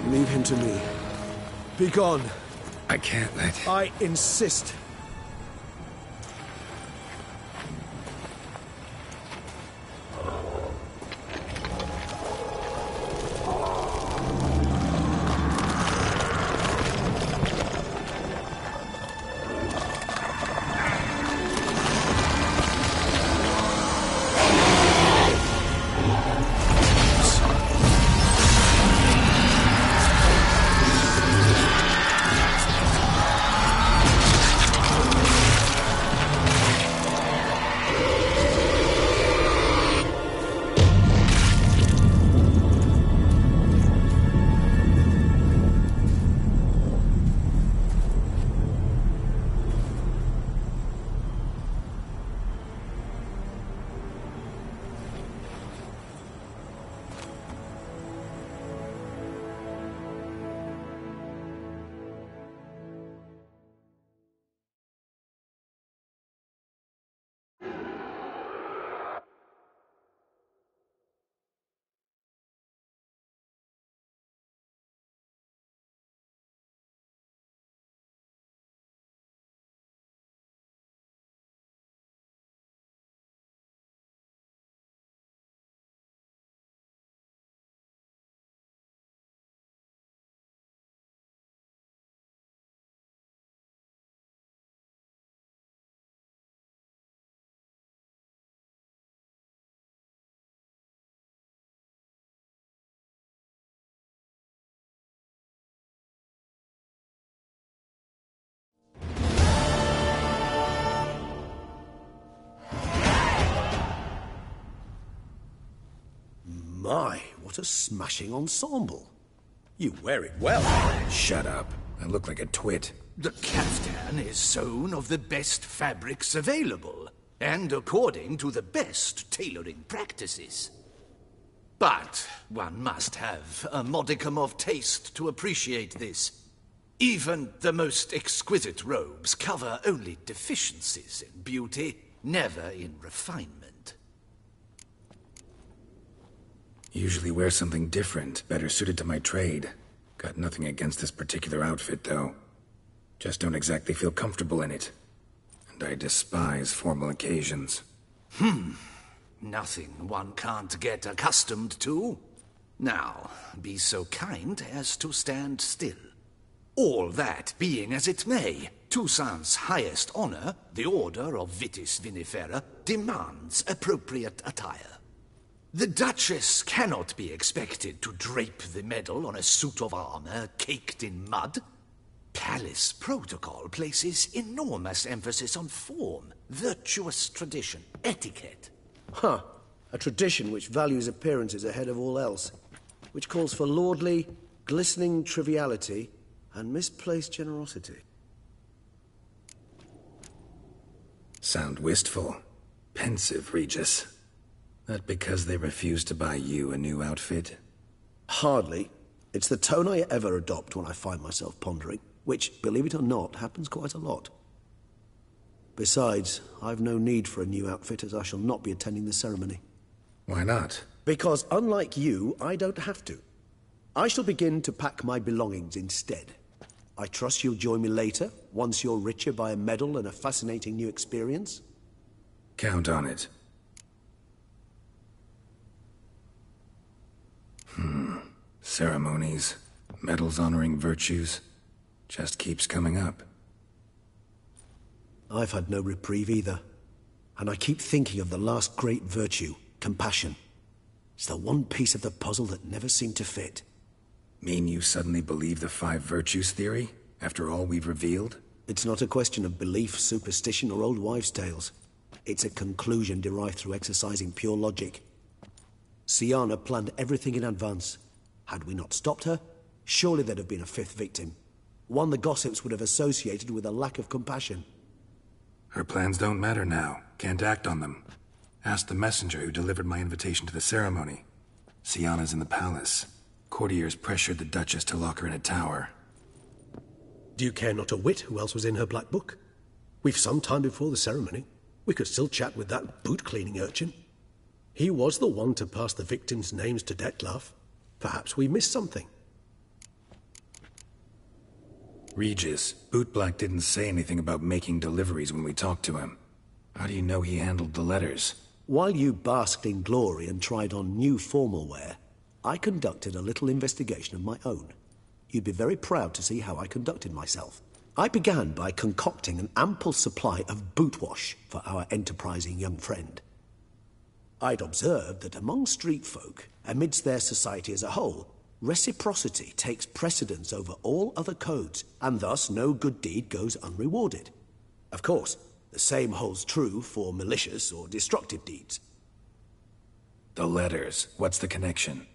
Leave him to me. Be gone. I can't let... I insist. My, what a smashing ensemble. You wear it well. Shut up. I look like a twit. The caftan is sewn of the best fabrics available, and according to the best tailoring practices. But one must have a modicum of taste to appreciate this. Even the most exquisite robes cover only deficiencies in beauty, never in refinement. Usually wear something different, better suited to my trade. Got nothing against this particular outfit, though. Just don't exactly feel comfortable in it. And I despise formal occasions. Nothing one can't get accustomed to. Now, be so kind as to stand still. All that being as it may, Toussaint's highest honor, the Order of Vitis Vinifera, demands appropriate attire. The Duchess cannot be expected to drape the medal on a suit of armor caked in mud. Palace protocol places enormous emphasis on form, virtuous tradition, etiquette. Huh. A tradition which values appearances ahead of all else. Which calls for lordly, glistening triviality and misplaced generosity. Sound wistful. Pensive, Regis. That because they refuse to buy you a new outfit? Hardly. It's the tone I ever adopt when I find myself pondering, which, believe it or not, happens quite a lot. Besides, I've no need for a new outfit, as I shall not be attending the ceremony. Why not? Because, unlike you, I don't have to. I shall begin to pack my belongings instead. I trust you'll join me later, once you're richer by a medal and a fascinating new experience? Count on it. Ceremonies, medals honoring virtues, just keeps coming up. I've had no reprieve either. And I keep thinking of the last great virtue, compassion. It's the one piece of the puzzle that never seemed to fit. Mean you suddenly believe the 5 virtues theory, after all we've revealed? It's not a question of belief, superstition, or old wives' tales. It's a conclusion derived through exercising pure logic. Siana planned everything in advance. Had we not stopped her, surely there'd have been a 5th victim. One the gossips would have associated with a lack of compassion. Her plans don't matter now. Can't act on them. Asked the messenger who delivered my invitation to the ceremony. Sienna's in the palace. Courtiers pressured the Duchess to lock her in a tower. Do you care not a whit who else was in her black book? We've some time before the ceremony. We could still chat with that boot-cleaning urchin. He was the one to pass the victims' names to Dettlaff. Perhaps we missed something. Regis, Bootblack didn't say anything about making deliveries when we talked to him. How do you know he handled the letters? While you basked in glory and tried on new formal wear, I conducted a little investigation of my own. You'd be very proud to see how I conducted myself. I began by concocting an ample supply of boot wash for our enterprising young friend. I'd observed that among street folk, amidst their society as a whole, reciprocity takes precedence over all other codes, and thus no good deed goes unrewarded. Of course, the same holds true for malicious or destructive deeds. The letters, what's the connection?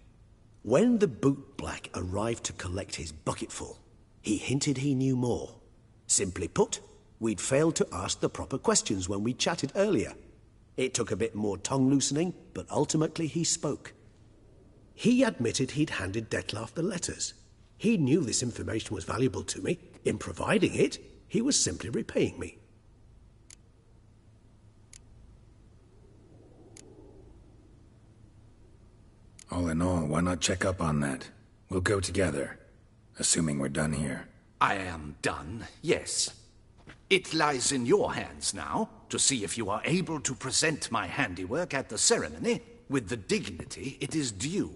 When the bootblack arrived to collect his bucketful, he hinted he knew more. Simply put, we'd failed to ask the proper questions when we chatted earlier. It took a bit more tongue-loosening, but ultimately he spoke. He admitted he'd handed Dettlaff the letters. He knew this information was valuable to me. In providing it, he was simply repaying me. All in all, why not check up on that? We'll go together, assuming we're done here. I am done, yes. It lies in your hands now to see if you are able to present my handiwork at the ceremony with the dignity it is due.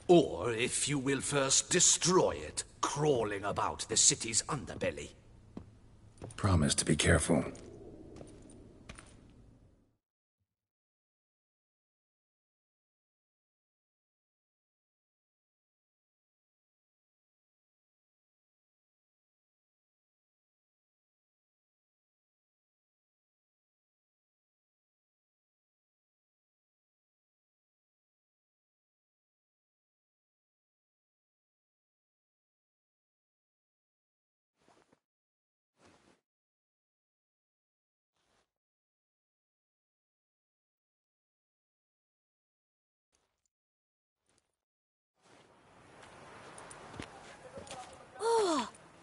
Or if you will first destroy it, crawling about the city's underbelly. Promise to be careful.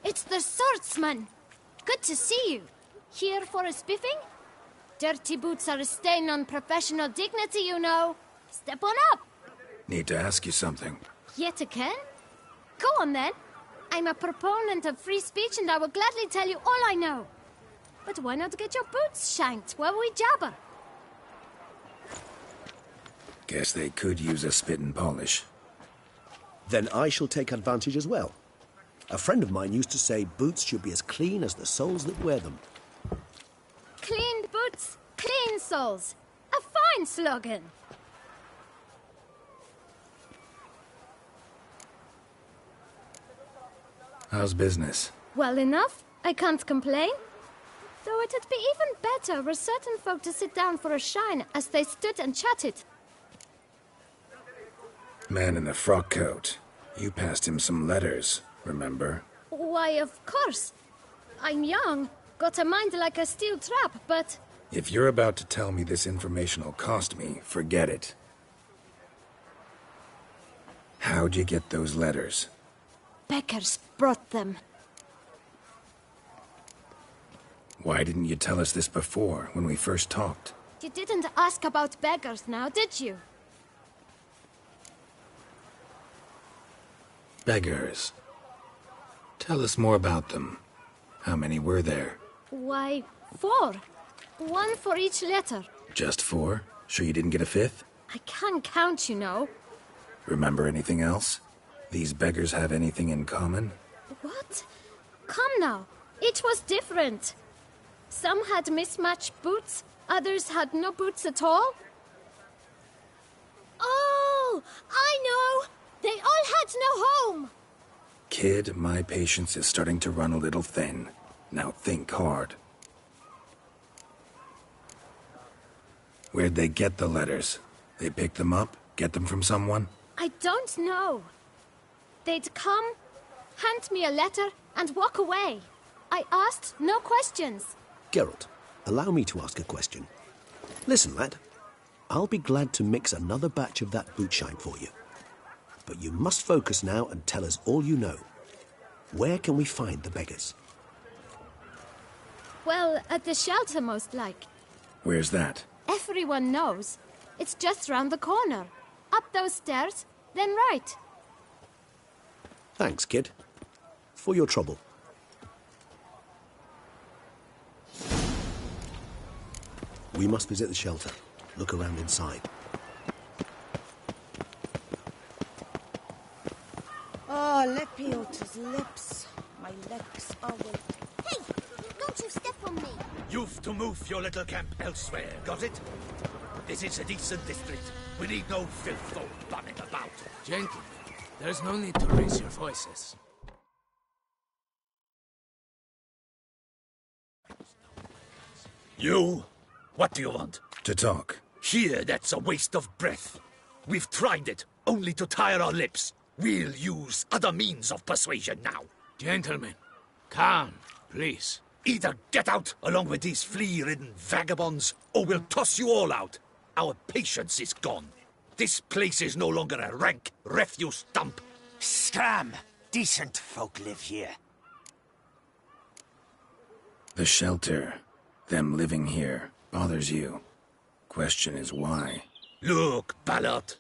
It's the swordsman! Good to see you. Here for a spiffing? Dirty boots are a stain on professional dignity, you know. Step on up. Need to ask you something. Yet again? Go on then. I'm a proponent of free speech and I will gladly tell you all I know. But why not get your boots shanked while we jabber? Guess they could use a spit and polish. Then I shall take advantage as well. A friend of mine used to say boots should be as clean as the soles that wear them. Clean boots, clean soles. A fine slogan. How's business? Well enough. I can't complain. Though it'd be even better were certain folk to sit down for a shine as they stood and chatted. Man in the frock coat. You passed him some letters, remember? Why, of course. I'm young, got a mind like a steel trap, but... If you're about to tell me this information will cost me, forget it. How'd you get those letters? Beggars brought them. Why didn't you tell us this before, when we first talked? You didn't ask about beggars now, did you? Beggars. Tell us more about them. How many were there? Why, 4. 1 for each letter. Just 4? Sure you didn't get a 5th? I can't count, you know. Remember anything else? These beggars have anything in common? What? Come now. Each was different. Some had mismatched boots, others had no boots at all. Oh, I know! They all had no home! Kid, my patience is starting to run a little thin. Now think hard. Where'd they get the letters? They pick them up? Get them from someone? I don't know. They'd come, hand me a letter, and walk away. I asked no questions. Geralt, allow me to ask a question. Listen, lad. I'll be glad to mix another batch of that bootshine for you. But you must focus now and tell us all you know. Where can we find the beggars? Well, at the shelter, most like. Where's that? Everyone knows. It's just round the corner. Up those stairs, then right. Thanks, kid. For your trouble. We must visit the shelter. Look around inside. Oh, Lepiota's lips. My legs are wet. Hey! Don't you step on me! You've to move your little camp elsewhere, got it? This is a decent district. We need no filth or bumming about. Gentlemen, there's no need to raise your voices. You? What do you want? To talk. Here, that's a waste of breath. We've tried it, only to tire our lips. We'll use other means of persuasion now. Gentlemen, calm, please. Either get out along with these flea-ridden vagabonds, or we'll toss you all out. Our patience is gone. This place is no longer a rank refuse dump. Scram! Decent folk live here. The shelter, them living here, bothers you. Question is why? Look, Ballard.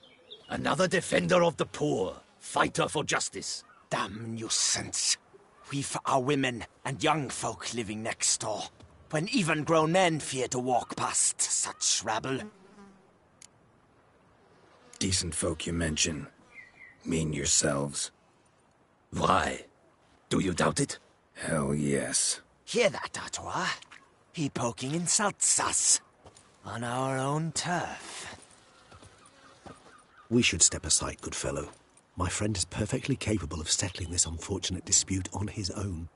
Another defender of the poor. Fighter for justice. Damn nuisance. We've our women and young folk living next door, when even grown men fear to walk past such rabble. Decent folk you mention. Mean yourselves. Why? Do you doubt it? Hell yes. Hear that, Artois? He poking insults us. On our own turf. We should step aside, good fellow. My friend is perfectly capable of settling this unfortunate dispute on his own.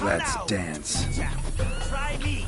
Let's dance. Try me.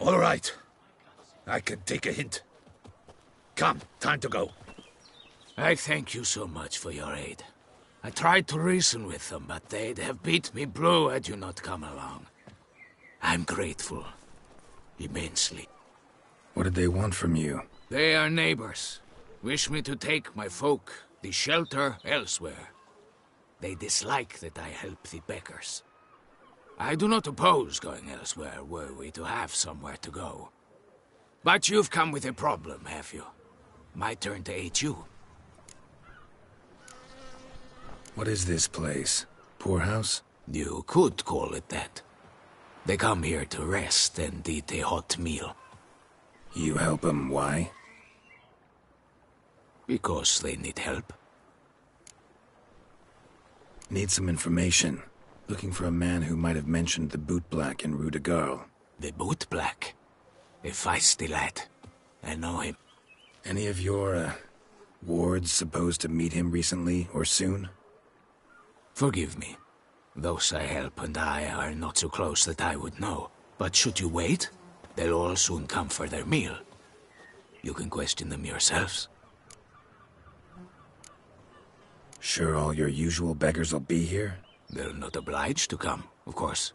All right. I can take a hint. Come, time to go. I thank you so much for your aid. I tried to reason with them, but they'd have beat me blue had you not come along. I'm grateful. Immensely. What did they want from you? They are neighbors. Wish me to take my folk, the shelter, elsewhere. They dislike that I help the beggars. I do not oppose going elsewhere, were we to have somewhere to go. But you've come with a problem, have you? My turn to aid you. What is this place? Poorhouse? You could call it that. They come here to rest and eat a hot meal. You help them, why? Because they need help. Need some information. Looking for a man who might have mentioned the bootblack in Rue de Garl. The bootblack? A feisty lad. I know him. Any of your, wards supposed to meet him recently or soon? Forgive me. Those I help and I are not so close that I would know. But should you wait, they'll all soon come for their meal. You can question them yourselves. Sure all your usual beggars will be here? They're not obliged to come, of course.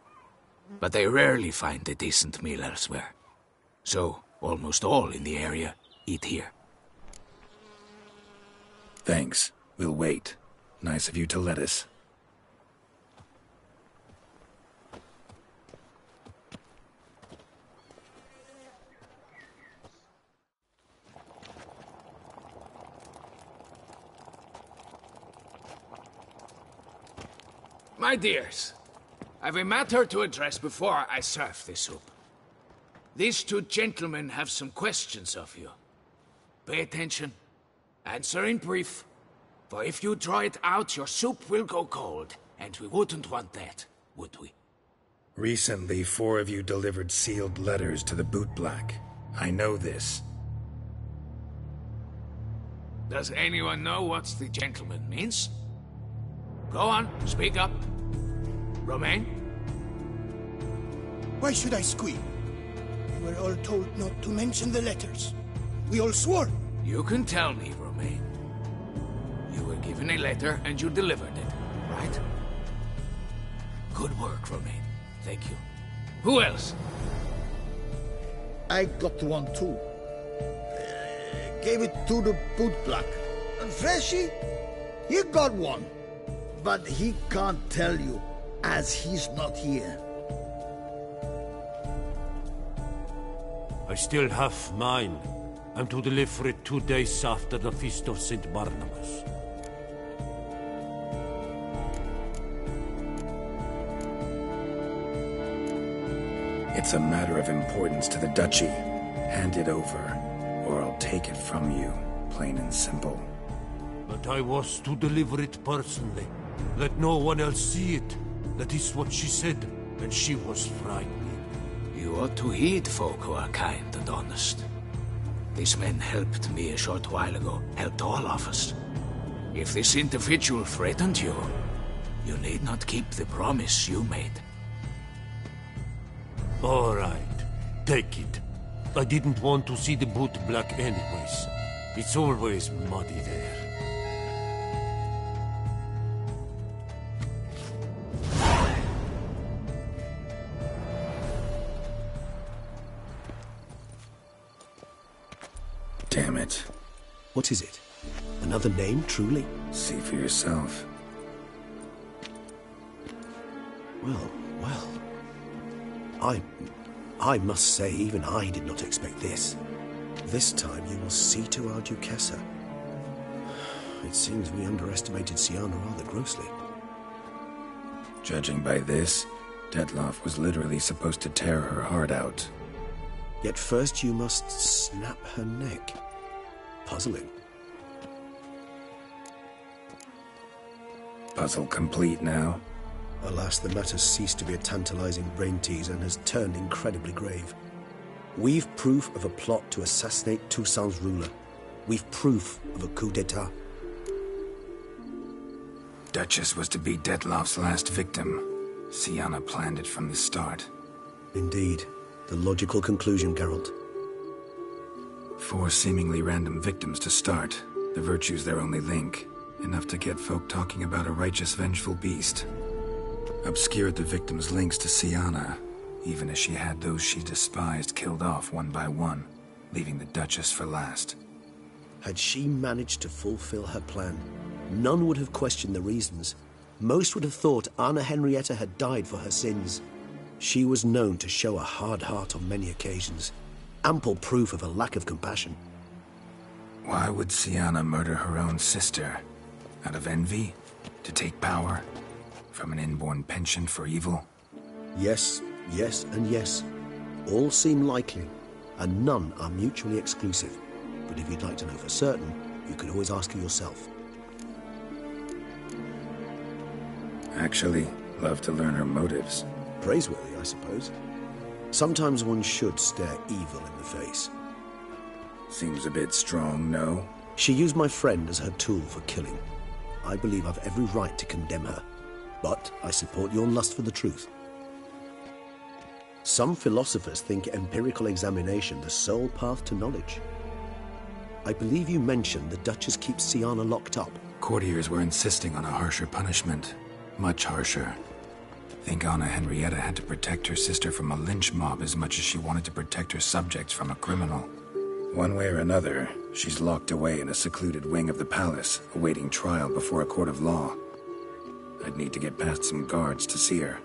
But they rarely find a decent meal elsewhere. So, almost all in the area eat here. Thanks. We'll wait. Nice of you to let us. My dears, I've a matter to address before I serve the soup. These two gentlemen have some questions of you. Pay attention. Answer in brief. For if you draw it out, your soup will go cold. And we wouldn't want that, would we? Recently, 4 of you delivered sealed letters to the bootblack. I know this. Does anyone know what the gentleman means? Go on, speak up. Romain? Why should I squeal? We were all told not to mention the letters. We all swore. You can tell me, Romain. You were given a letter and you delivered it, right? Good work, Romain. Thank you. Who else? I got one too. Gave it to the bootblack. And Freshie, he got one. But he can't tell you, as he's not here. I still have mine. I'm to deliver it 2 days after the Feast of St. Barnabas. It's a matter of importance to the Duchy. Hand it over, or I'll take it from you, plain and simple. But I was to deliver it personally. Let no one else see it. That is what she said, and she was frightening. You ought to heed folk who are kind and honest. These men helped me a short while ago, helped all of us. If this individual threatened you, you need not keep the promise you made. All right, take it. I didn't want to see the bootblack anyways. It's always muddy there. Damn it. What is it? Another name, truly? See for yourself. Well. I must say, even I did not expect this. This time you will see to our Duchessa. It seems we underestimated Siana rather grossly. Judging by this, Detloff was literally supposed to tear her heart out. Yet first you must snap her neck. Puzzling. Puzzle complete now. Alas, the matter ceased to be a tantalizing brain tease and has turned incredibly grave. We've proof of a plot to assassinate Toussaint's ruler. We've proof of a coup d'etat. Duchess was to be Detloff's last victim. Siana planned it from the start. Indeed. The logical conclusion, Geralt. 4 seemingly random victims to start. The virtue's their only link. Enough to get folk talking about a righteous, vengeful beast. Obscured the victims' links to Siana, even as she had those she despised killed off one by one, leaving the Duchess for last. Had she managed to fulfill her plan, none would have questioned the reasons. Most would have thought Anna Henrietta had died for her sins. She was known to show a hard heart on many occasions. Ample proof of a lack of compassion. Why would Siana murder her own sister? Out of envy? To take power? From an inborn penchant for evil? Yes, and yes. All seem likely, and none are mutually exclusive. But if you'd like to know for certain, you could always ask her yourself. Actually, love to learn her motives. Praiseworthy, I suppose. Sometimes one should stare evil in the face. Seems a bit strong, no? She used my friend as her tool for killing. I believe I've every right to condemn her. But I support your lust for the truth. Some philosophers think empirical examination the sole path to knowledge. I believe you mentioned the Duchess keeps Siana locked up. Courtiers were insisting on a harsher punishment. Much harsher. Think Anna Henrietta had to protect her sister from a lynch mob as much as she wanted to protect her subjects from a criminal. One way or another, she's locked away in a secluded wing of the palace, awaiting trial before a court of law. I'd need to get past some guards to see her.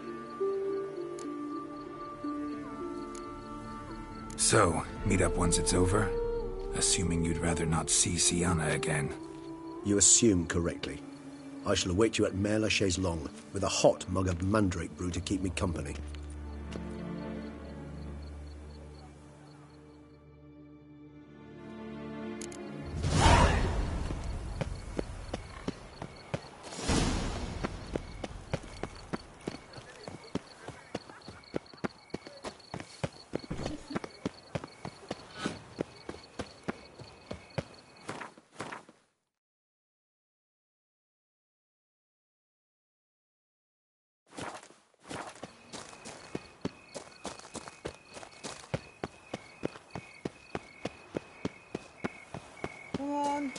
So, meet up once it's over? Assuming you'd rather not see Siana again. You assume correctly. I shall await you at Mère la Chaise Longue, with a hot mug of mandrake brew to keep me company. Come on.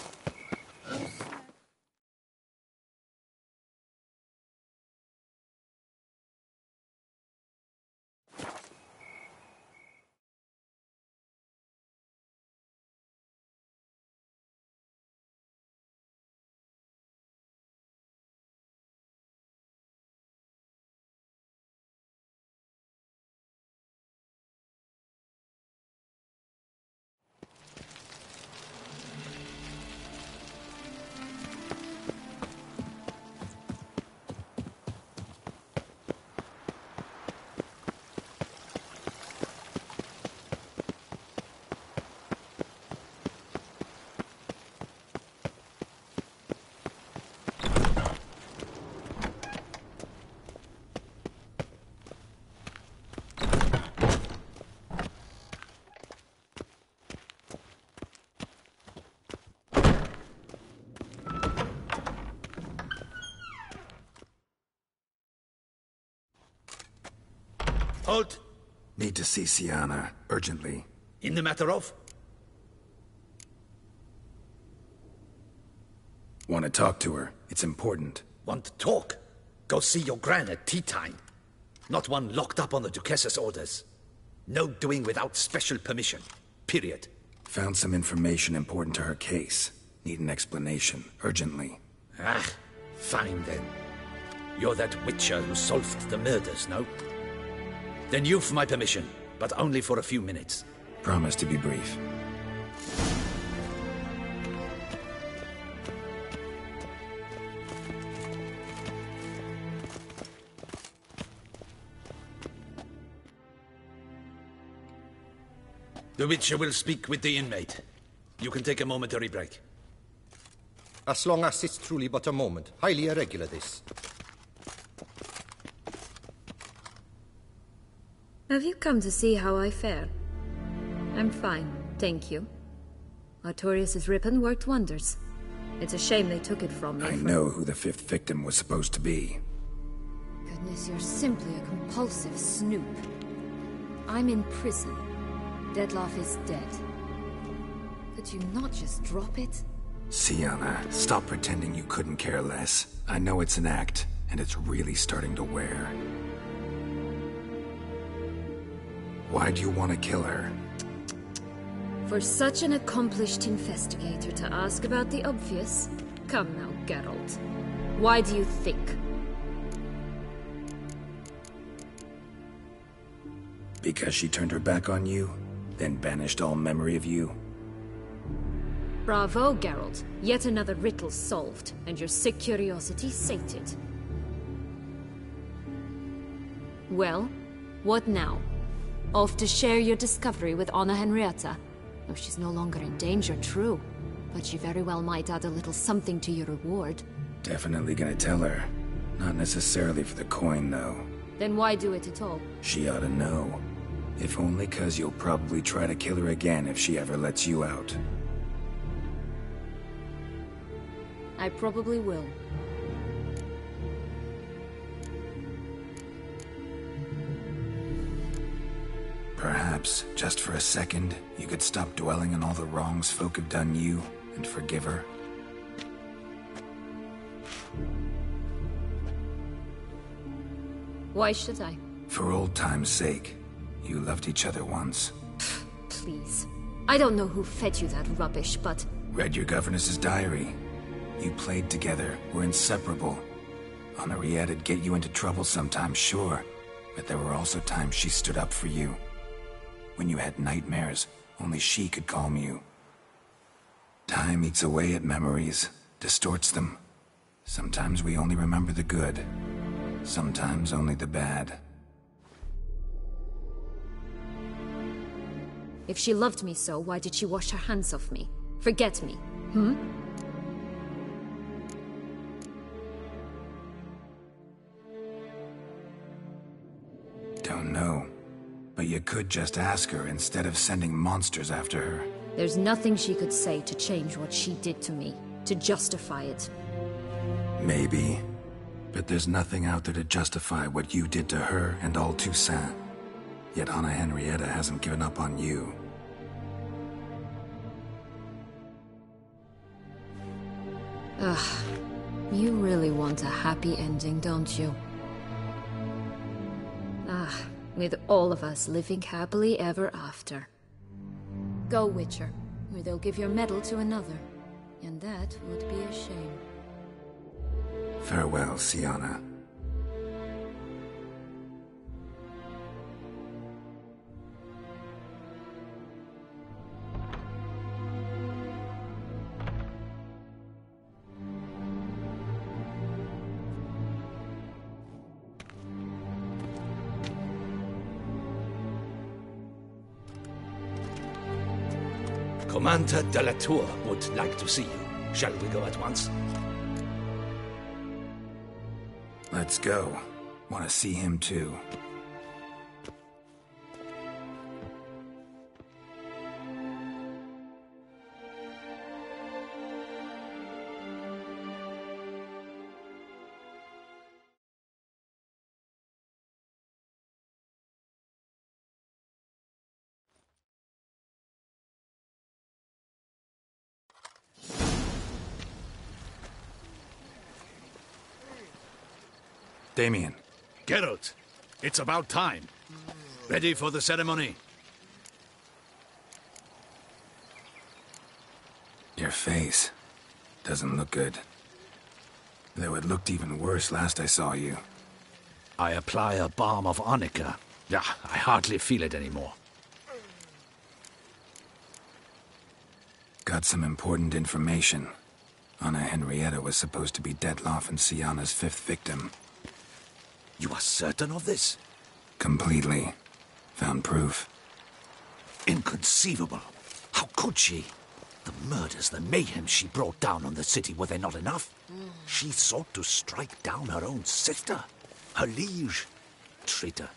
Halt! Need to see Siana, urgently. In the matter of? Want to talk to her. It's important. Want to talk? Go see your gran at tea time. Not one locked up on the Duchess's orders. No doing without special permission. Period. Found some information important to her case. Need an explanation, urgently. Ah, fine then. You're that witcher who solved the murders, no? Then you've my permission, but only for a few minutes. Promise to be brief. The witcher will speak with the inmate. You can take a momentary break. As long as it's truly but a moment. Highly irregular, this. Have you come to see how I fare? I'm fine, thank you. Artorius' ribbon worked wonders. It's a shame they took it from me. I know who the fifth victim was supposed to be. Goodness, you're simply a compulsive snoop. I'm in prison. Dettlaff is dead. Could you not just drop it? Siana, stop pretending you couldn't care less. I know it's an act, and it's really starting to wear. Why do you want to kill her? For such an accomplished investigator to ask about the obvious? Come now, Geralt. Why do you think? Because she turned her back on you, then banished all memory of you? Bravo, Geralt. Yet another riddle solved, and your sick curiosity sated. Well, what now? Off to share your discovery with Anna Henrietta? Oh, she's no longer in danger, true. But she very well might add a little something to your reward. Definitely gonna tell her. Not necessarily for the coin, though. Then why do it at all? She ought to know. If only 'cause you'll probably try to kill her again if she ever lets you out. I probably will. Perhaps, just for a second, you could stop dwelling on all the wrongs folk have done you, and forgive her. Why should I? For old time's sake. You loved each other once. Please. I don't know who fed you that rubbish, but... Read your governess's diary. You played together, were inseparable. Henriette'd get you into trouble sometimes, sure. But there were also times she stood up for you. When you had nightmares, only she could calm you. Time eats away at memories, distorts them. Sometimes we only remember the good. Sometimes only the bad. If she loved me so, why did she wash her hands off me? Forget me, hmm? Don't know. But you could just ask her instead of sending monsters after her. There's nothing she could say to change what she did to me, to justify it. Maybe. But there's nothing out there to justify what you did to her and all Toussaint. Yet Anna Henrietta hasn't given up on you. Ugh. You really want a happy ending, don't you? With all of us living happily ever after. Go, Witcher, or they'll give your medal to another. And that would be a shame. Farewell, Sienna. Commander de la Tour would like to see you. Shall we go at once? Let's go. Want to see him too. Damien. Geralt, it's about time. Ready for the ceremony? Your face doesn't look good. Though it looked even worse last I saw you. I apply a balm of arnica. Yeah, I hardly feel it anymore. Got some important information. Anna Henrietta was supposed to be Detloff and Sienna's 5th victim. You are certain of this? Completely. Found proof. Inconceivable. How could she? The murders, the mayhem she brought down on the city, were they not enough? She sought to strike down her own sister, her liege. Traitor.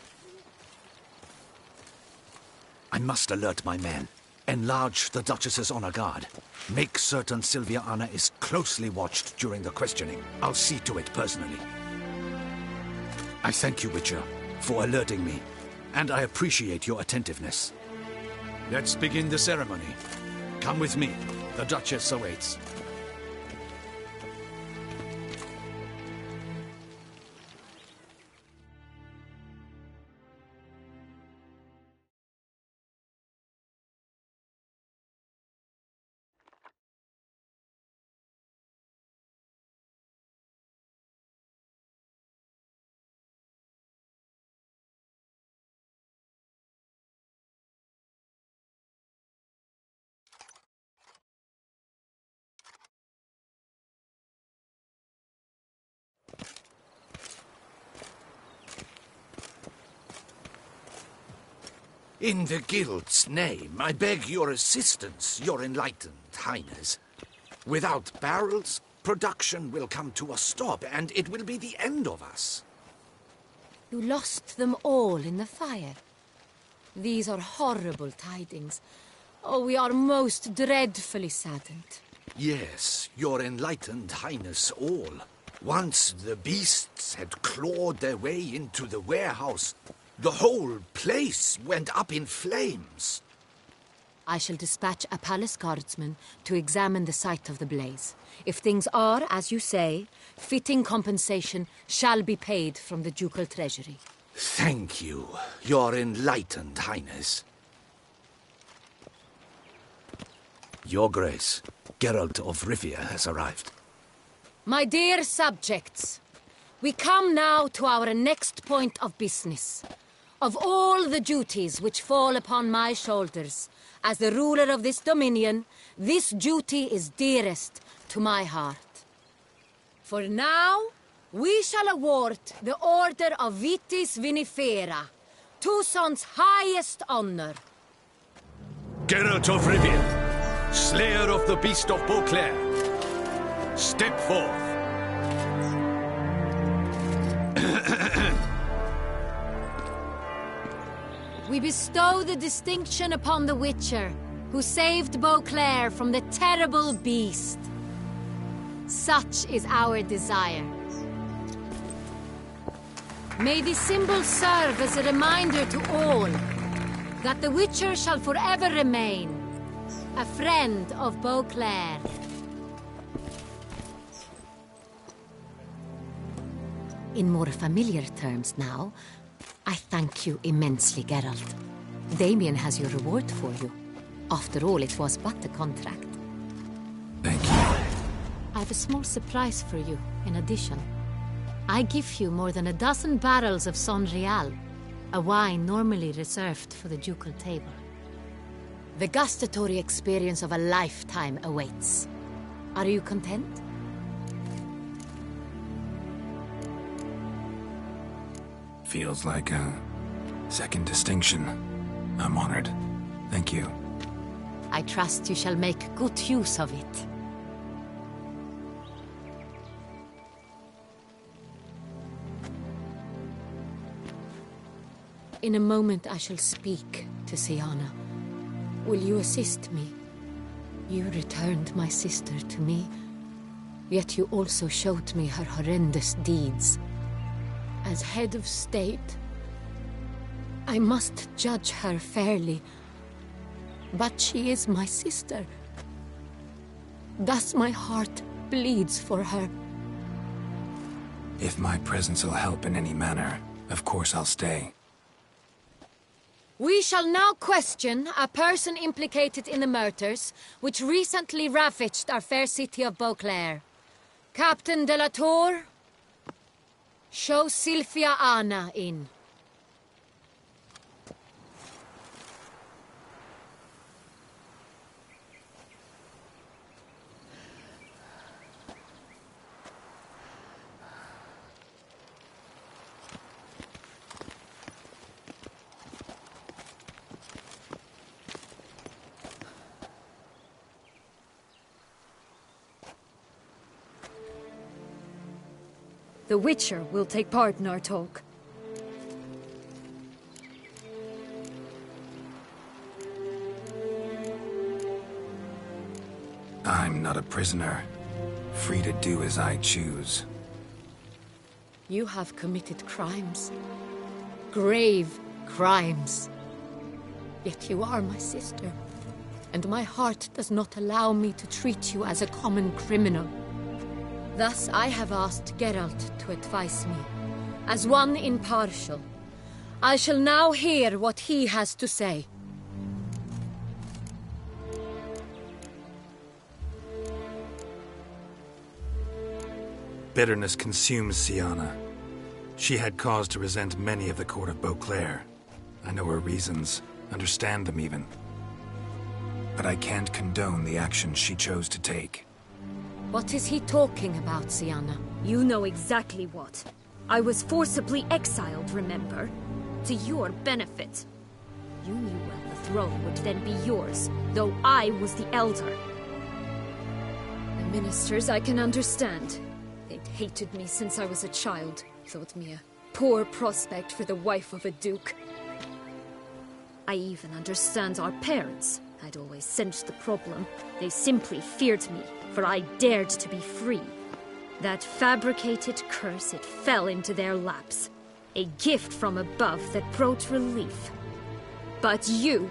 I must alert my men. Enlarge the Duchess's honor guard. Make certain Sylvia Anna is closely watched during the questioning. I'll see to it personally. I thank you, Witcher, for alerting me, and I appreciate your attentiveness. Let's begin the ceremony. Come with me. The Duchess awaits. In the Guild's name, I beg your assistance, your enlightened highness. Without barrels, production will come to a stop, and it will be the end of us. You lost them all in the fire. These are horrible tidings. Oh, we are most dreadfully saddened. Yes, your enlightened highness all. Once the beasts had clawed their way into the warehouse, the whole place went up in flames. I shall dispatch a palace guardsman to examine the site of the blaze. If things are, as you say, fitting compensation shall be paid from the ducal treasury. Thank you, your enlightened highness. Your Grace, Geralt of Rivia has arrived. My dear subjects, we come now to our next point of business. Of all the duties which fall upon my shoulders, as the ruler of this dominion, this duty is dearest to my heart. For now, we shall award the Order of Vitis Vinifera, Toussaint's highest honor. Geralt of Rivia, Slayer of the Beast of Beauclair, step forth. We bestow the distinction upon the Witcher, who saved Beauclair from the terrible beast. Such is our desire. May the symbol serve as a reminder to all that the Witcher shall forever remain a friend of Beauclair. In more familiar terms now, I thank you immensely, Geralt. Damien has your reward for you. After all, it was but a contract. Thank you. I have a small surprise for you, in addition. I give you more than a dozen barrels of Son Real, a wine normally reserved for the ducal table. The gustatory experience of a lifetime awaits. Are you content? Feels like a second distinction. I'm honored. Thank you. I trust you shall make good use of it. In a moment I shall speak to Syanna. Will you assist me? You returned my sister to me, yet you also showed me her horrendous deeds. As head of state, I must judge her fairly. But she is my sister. Thus my heart bleeds for her. If my presence will help in any manner, of course I'll stay. We shall now question a person implicated in the murders which recently ravaged our fair city of Beauclair. Captain de la Tour, show Sylvia Anna in. The Witcher will take part in our talk. I'm not a prisoner. Free to do as I choose. You have committed crimes. Grave crimes. Yet you are my sister. And my heart does not allow me to treat you as a common criminal. Thus I have asked Geralt to advise me, as one impartial. I shall now hear what he has to say. Bitterness consumes Syanna. She had cause to resent many of the court of Beauclair. I know her reasons, understand them even. But I can't condone the actions she chose to take. What is he talking about, Syanna? You know exactly what. I was forcibly exiled, remember? To your benefit. You knew well the throne would then be yours, though I was the elder. The ministers I can understand. They'd hated me since I was a child, thought me a poor prospect for the wife of a duke. I even understand our parents. I'd always sensed the problem. They simply feared me, for I dared to be free. That fabricated curse, it fell into their laps. A gift from above that brought relief. But you...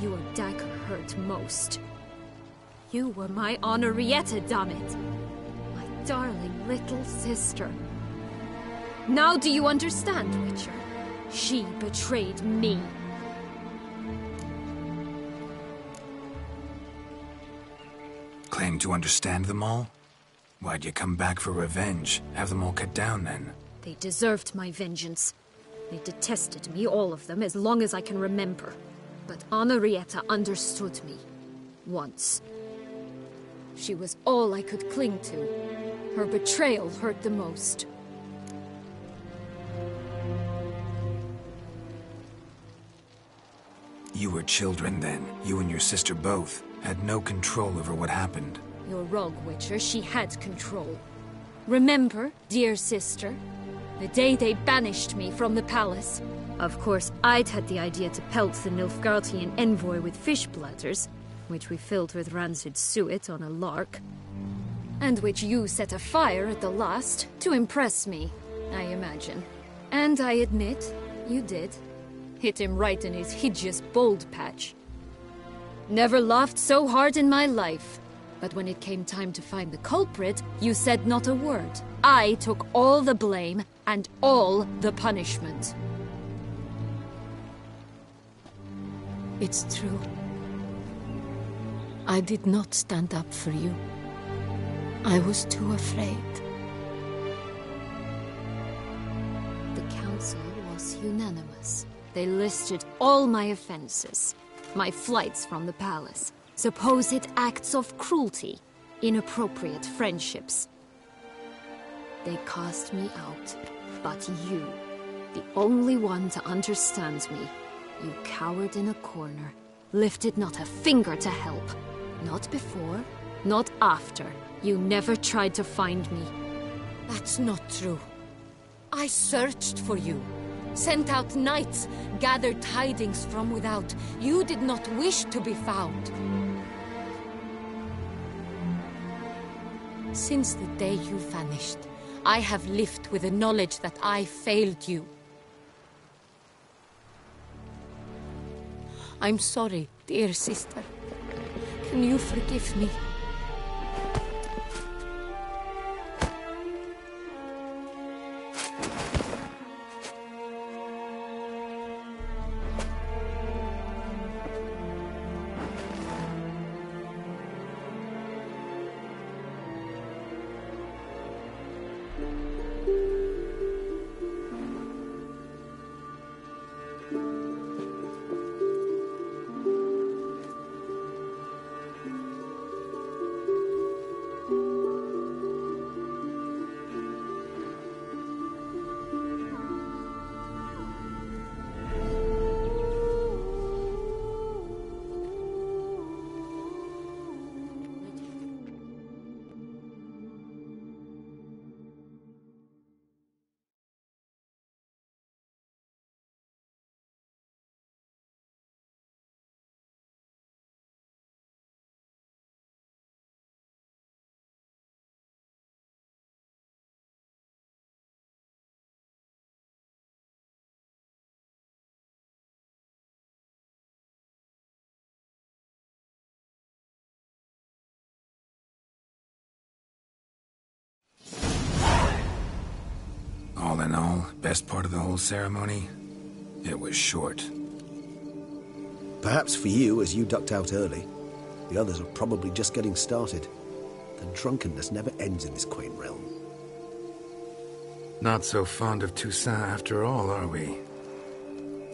your dagger hurt most. You were my Henrietta, damn it! My darling little sister. Now do you understand, Witcher? She betrayed me. Claim to understand them all? Why'd you come back for revenge? Have them all cut down, then? They deserved my vengeance. They detested me, all of them, as long as I can remember. But Henrietta understood me. Once. She was all I could cling to. Her betrayal hurt the most. You were children then. You and your sister both had no control over what happened. You're wrong, Witcher. She had control. Remember, dear sister? The day they banished me from the palace. Of course, I'd had the idea to pelt the Nilfgaardian envoy with fish bladders, which we filled with rancid suet on a lark. And which you set afire at the last, to impress me, I imagine. And I admit, you did. Hit him right in his hideous bald patch. Never laughed so hard in my life. But when it came time to find the culprit, you said not a word. I took all the blame and all the punishment. It's true. I did not stand up for you. I was too afraid. The council was unanimous. They listed all my offenses. My flights from the palace, supposed acts of cruelty, inappropriate friendships. They cast me out, but you, the only one to understand me, you cowered in a corner, lifted not a finger to help. Not before, not after. You never tried to find me. That's not true. I searched for you. Sent out knights, gathered tidings from without. You did not wish to be found. Since the day you vanished, I have lived with the knowledge that I failed you. I'm sorry, dear sister. Can you forgive me? All in all, best part of the whole ceremony? It was short. Perhaps for you, as you ducked out early. The others are probably just getting started. The drunkenness never ends in this quaint realm. Not so fond of Toussaint after all, are we?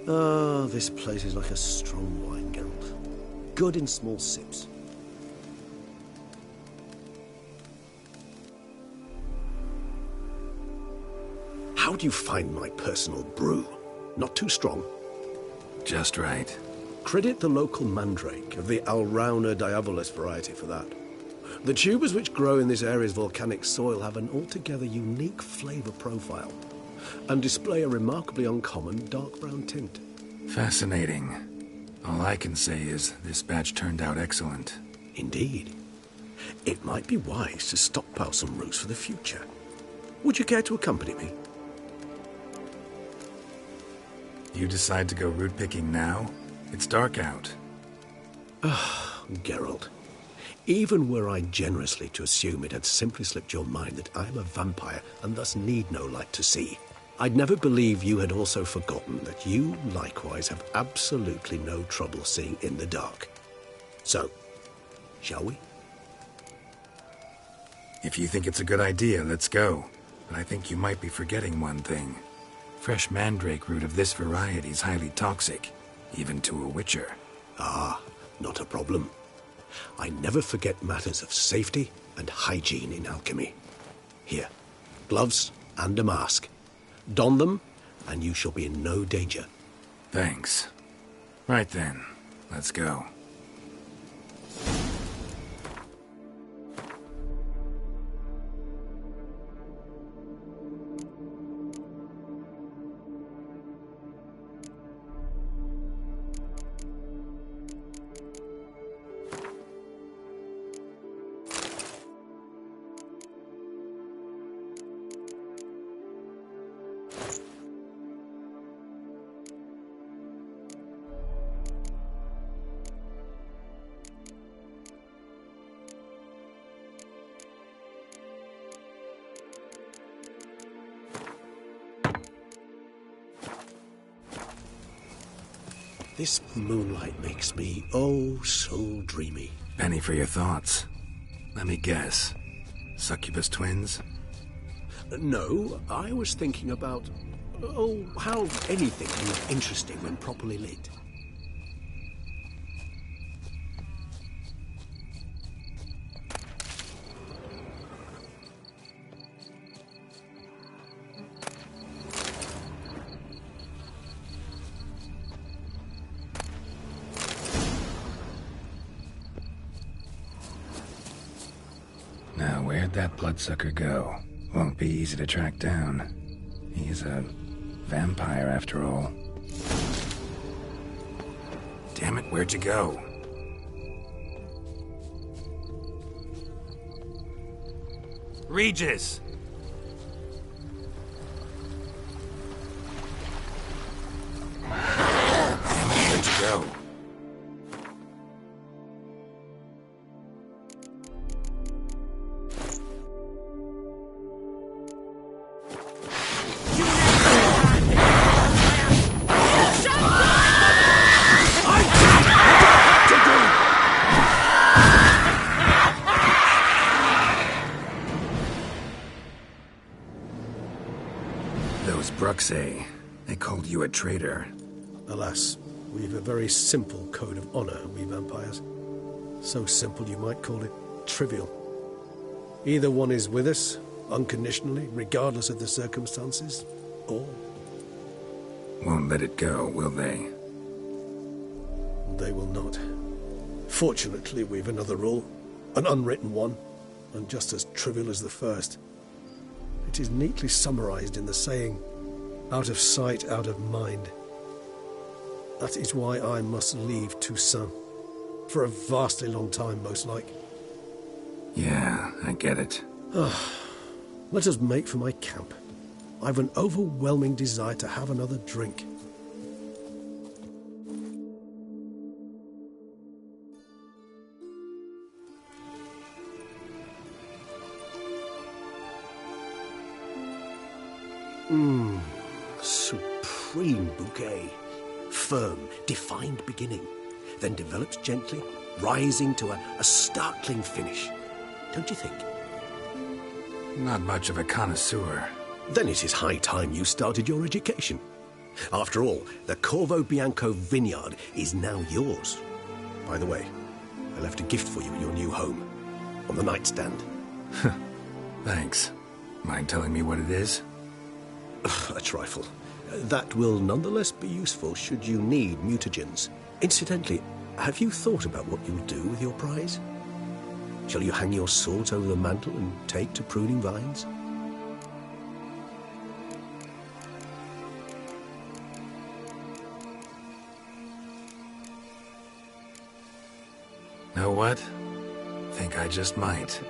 Oh, this place is like a strong wine, Geralt. Good in small sips. How do you find my personal brew? Not too strong? Just right. Credit the local mandrake of the Alrauna diabolus variety for that. The tubers which grow in this area's volcanic soil have an altogether unique flavor profile and display a remarkably uncommon dark brown tint. Fascinating. All I can say is this batch turned out excellent. Indeed. It might be wise to stockpile some roots for the future. Would you care to accompany me? You decide to go root picking now? It's dark out. Geralt. Even were I generously to assume it had simply slipped your mind that I am a vampire and thus need no light to see, I'd never believe you had also forgotten that you likewise have absolutely no trouble seeing in the dark. So, shall we? If you think it's a good idea, let's go. But I think you might be forgetting one thing. Fresh mandrake root of this variety is highly toxic, even to a witcher. Ah, not a problem. I never forget matters of safety and hygiene in alchemy. Here, gloves and a mask. Don them, and you shall be in no danger. Thanks. Right then, let's go. This moonlight makes me, oh, so dreamy. Penny for your thoughts. Let me guess. Succubus twins? No, I was thinking about, oh, how anything can look interesting when properly lit. Now, where'd that bloodsucker go? Won't be easy to track down. He's a vampire, after all. Damn it, where'd you go? Regis! Damn it, where'd you go? Those Bruxay, they called you a traitor. Alas, we've a very simple code of honor, we vampires. So simple you might call it trivial. Either one is with us, unconditionally, regardless of the circumstances, or... Won't let it go, will they? They will not. Fortunately, we've another rule, an unwritten one, and just as trivial as the first. It is neatly summarized in the saying, out of sight, out of mind. That is why I must leave Toussaint. For a vastly long time, most like. Yeah, I get it. Let us make for my camp. I've an overwhelming desire to have another drink. Supreme bouquet. Firm, defined beginning, then develops gently, rising to a startling finish. Don't you think? Not much of a connoisseur. Then it is high time you started your education. After all, the Corvo Bianco vineyard is now yours. By the way, I left a gift for you in your new home, on the nightstand. Thanks. Mind telling me what it is? A trifle. That will nonetheless be useful should you need mutagens. Incidentally, have you thought about what you'll do with your prize? Shall you hang your swords over the mantle and take to pruning vines? Know what? Think I just might.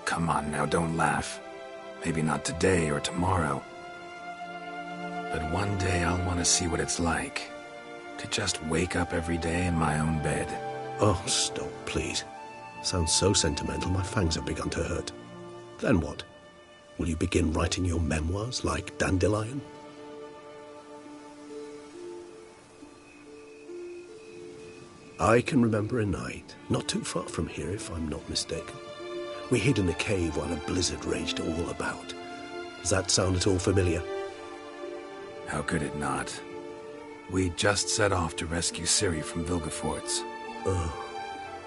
Come on now, don't laugh. Maybe not today or tomorrow. But one day I'll want to see what it's like. To just wake up every day in my own bed. Oh, stop, please. Sounds so sentimental, my fangs have begun to hurt. Then what? Will you begin writing your memoirs like Dandelion? I can remember a night, not too far from here if I'm not mistaken. We hid in a cave while a blizzard raged all about. Does that sound at all familiar? How could it not? We just set off to rescue Ciri from Vilgefortz. Oh,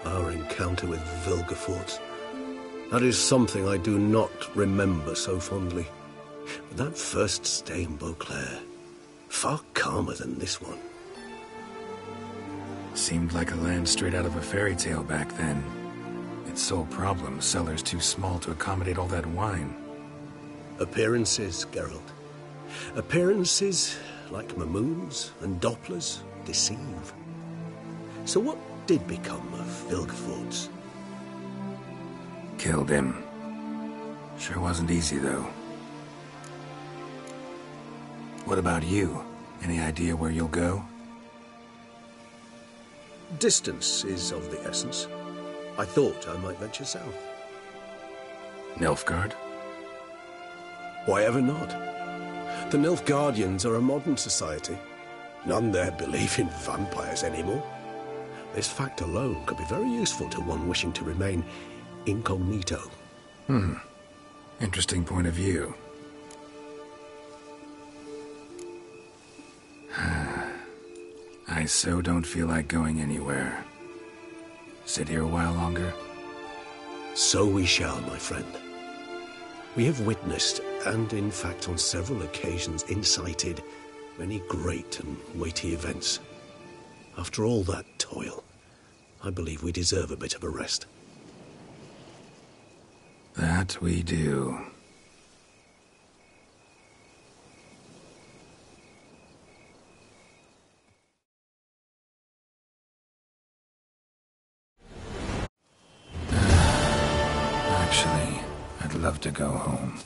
Our encounter with Vilgefortz. That is something I do not remember so fondly. But that first stay in Beauclair, far calmer than this one. Seemed like a land straight out of a fairy tale back then. Its sole problem, cellars too small to accommodate all that wine. Appearances, Geralt. Appearances, like Mamoons and Dopplers, deceive. So what did become of Vilgefortz? Killed him. Sure wasn't easy, though. What about you? Any idea where you'll go? Distance is of the essence. I thought I might venture south. Nilfgaard? Why ever not? The Nilfgaardians are a modern society. None there believe in vampires anymore. This fact alone could be very useful to one wishing to remain incognito. Interesting point of view. I so don't feel like going anywhere. Sit here a while longer? So we shall, my friend. We have witnessed, and in fact on several occasions incited, many great and weighty events. After all that toil, I believe we deserve a bit of a rest. That we do. Actually, I'd love to go home.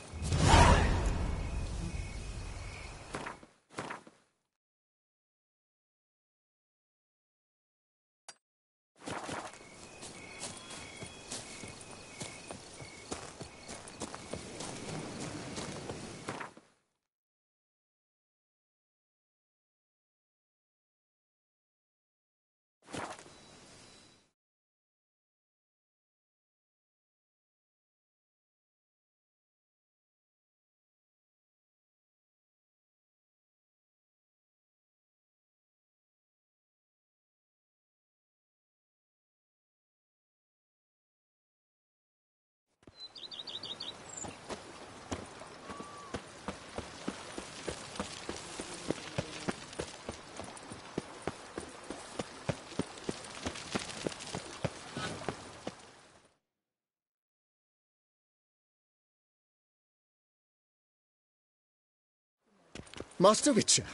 Master Witcher,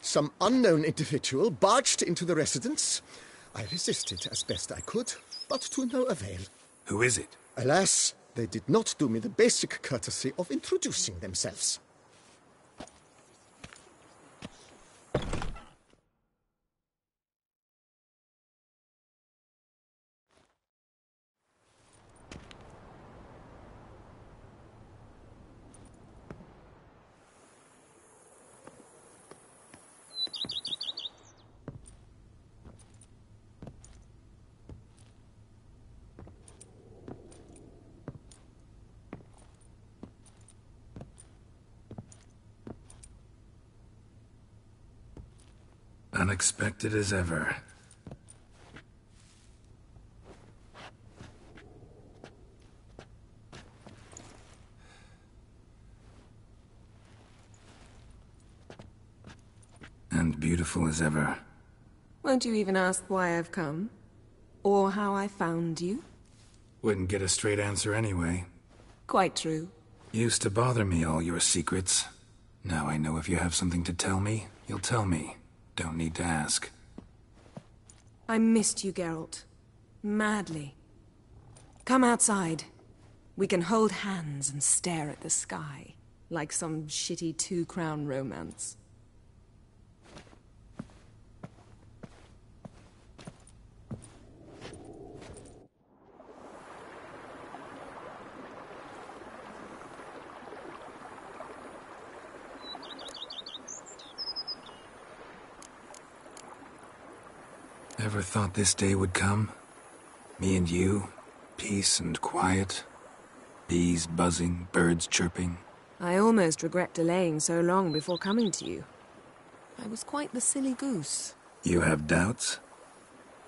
some unknown individual barged into the residence. I resisted as best I could, but to no avail. Who is it? Alas, they did not do me the basic courtesy of introducing themselves. Unexpected as ever. And beautiful as ever. Won't you even ask why I've come? Or how I found you? Wouldn't get a straight answer anyway. Quite true. Used to bother me, all your secrets. Now I know if you have something to tell me, you'll tell me. Don't need to ask. I missed you, Geralt. Madly. Come outside. We can hold hands and stare at the sky, like some shitty two-crown romance. Ever thought this day would come? Me and you, peace and quiet, bees buzzing, birds chirping. I almost regret delaying so long before coming to you. I was quite the silly goose. You have doubts?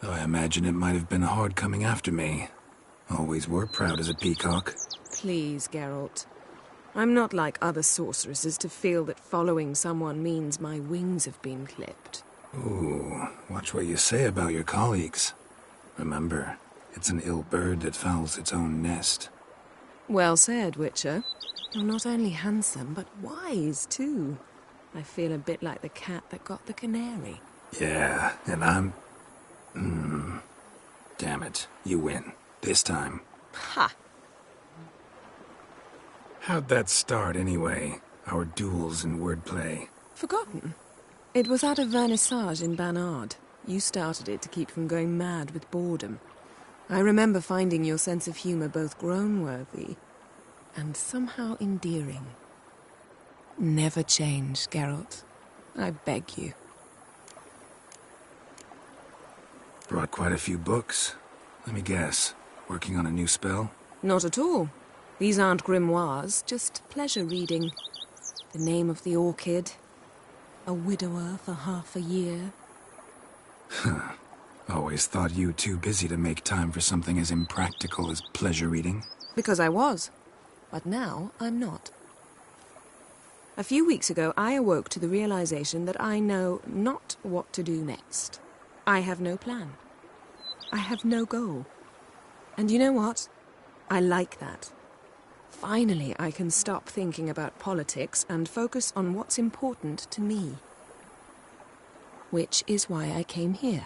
Though I imagine it might have been hard coming after me. Always were proud as a peacock. Please, Geralt. I'm not like other sorceresses to feel that following someone means my wings have been clipped. Ooh, watch what you say about your colleagues. Remember, it's an ill bird that fouls its own nest. Well said, Witcher. You're not only handsome, but wise, too. I feel a bit like the cat that got the canary. Yeah, and I'm... Damn it, you win. This time. Ha! How'd that start, anyway? Our duels and wordplay. Forgotten? It was at a vernissage in Banard. You started it to keep from going mad with boredom. I remember finding your sense of humor both groan-worthy and somehow endearing. Never change, Geralt. I beg you. Brought quite a few books. Let me guess. Working on a new spell? Not at all. These aren't grimoires, just pleasure reading. The Name of the Orchid. A widower for half a year. Huh. Always thought you too busy to make time for something as impractical as pleasure reading. Because I was. But now I'm not. A few weeks ago, I awoke to the realization that I know not what to do next. I have no plan. I have no goal. And you know what? I like that. Finally, I can stop thinking about politics and focus on what's important to me. Which is why I came here.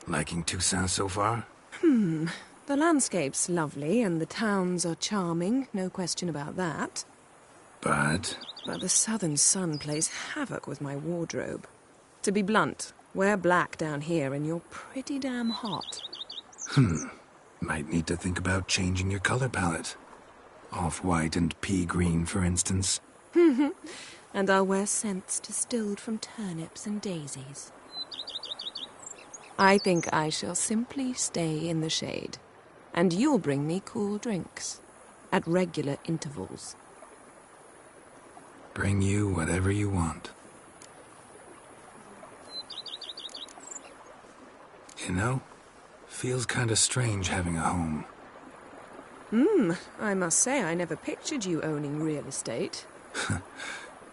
Liking Toussaint so far? The landscape's lovely and the towns are charming, no question about that. But the southern sun plays havoc with my wardrobe. To be blunt, wear black down here and you're pretty damn hot. Might need to think about changing your color palette. Off-white and pea green, for instance. And I'll wear scents distilled from turnips and daisies. I think I shall simply stay in the shade. And you'll bring me cool drinks. At regular intervals. Bring you whatever you want. You know, feels kinda strange having a home. I must say I never pictured you owning real estate.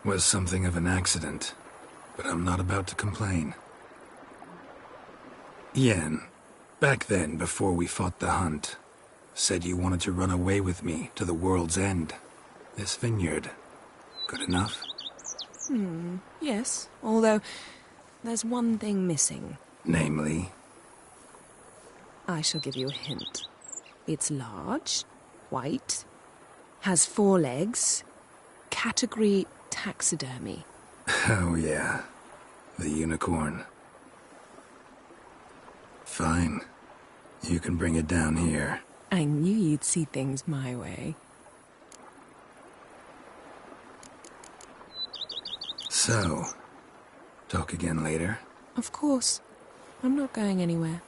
Was something of an accident, but I'm not about to complain. Yen, back then, before we fought the hunt, said you wanted to run away with me to the world's end. This vineyard. Good enough? Yes, although there's one thing missing. Namely? I shall give you a hint. It's large, white, has 4 legs, category taxidermy. Oh yeah, the unicorn. Fine. You can bring it down here. I knew you'd see things my way. So, talk again later? Of course. I'm not going anywhere.